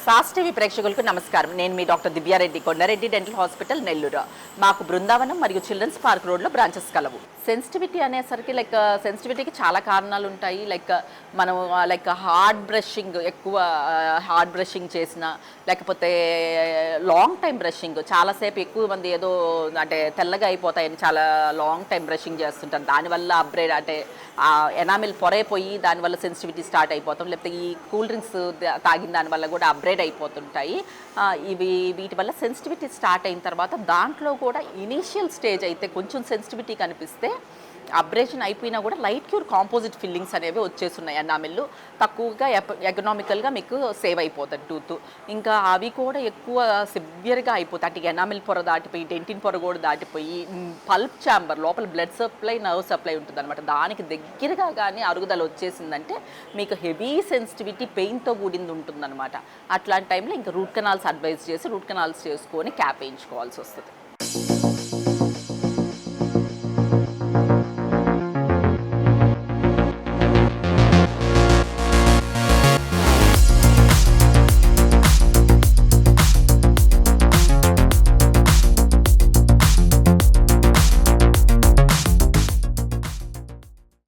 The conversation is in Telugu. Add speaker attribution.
Speaker 1: సాస్ టీవీ ప్రేక్షకులకు నమస్కారం. నేను మీ doctor Divya Reddy, Kondareddy dental hospital, Nellore. మాకు బృందావనం మరియు చిల్డ్రన్స్ పార్క్ రోడ్లో బ్రాంచెస్ కలవు. సెన్సిటివిటీ అనేసరికి సెన్సిటివిటీకి చాలా కారణాలు ఉంటాయి. మనం హార్డ్ బ్రషింగ్, ఎక్కువ హార్డ్ బ్రషింగ్ చేసిన, లేకపోతే లాంగ్ టైం బ్రషింగ్, చాలాసేపు ఎక్కువ మంది ఏదో అంటే తెల్లగా అయిపోతాయని చాలా లాంగ్ టైం బ్రషింగ్ చేస్తుంటారు. దానివల్ల అప్గ్రేడ్ అంటే ఎనామిల్ పొరైపోయి దానివల్ల సెన్సిటివిటీ స్టార్ట్ అయిపోతాం. లేకపోతే ఈ కూల్ డ్రింక్స్ తాగిన దానివల్ల కూడా అప్గ్రేడ్ అయిపోతుంటాయి. వీటి వల్ల సెన్సిటివిటీ స్టార్ట్ అయిన తర్వాత దాంట్లో కూడా ఇనీషియల్ స్టేజ్ అయితే కొంచెం సెన్సిటివిటీ కనిపిస్తే అబ్రేషన్ అయిపోయినా కూడా లైట్ క్యూర్ కాంపోజిట్ ఫిల్లింగ్స్ అనేవి వచ్చేస్తున్నాయి. ఎనామిల్లు తక్కువగా ఎకనామికల్గా మీకు సేవ్ అయిపోతుంది టూత్. ఇంకా అవి కూడా ఎక్కువ సివియర్గా అయిపోతాయి. అంటే ఎనామిల్ పొర దాటిపోయి డెంటిన్ పొర కూడా దాటిపోయి పల్ప్ ఛాంబర్ లోపల బ్లడ్ సప్లై, నర్వ్ సప్లై ఉంటుంది అనమాట. దానికి దగ్గరగా కానీ అరుగుదల వచ్చేసిందంటే మీకు హెవీ సెన్సిటివిటీ, పెయిన్తో కూడింది ఉంటుందన్నమాట. అట్లాంటి టైంలో ఇంకా రూట్ కెనాల్స్ అడ్వైజ్ చేసి రూట్ కెనాల్స్ చేసుకొని క్యాప్ వేయించుకోవాల్సి వస్తుంది.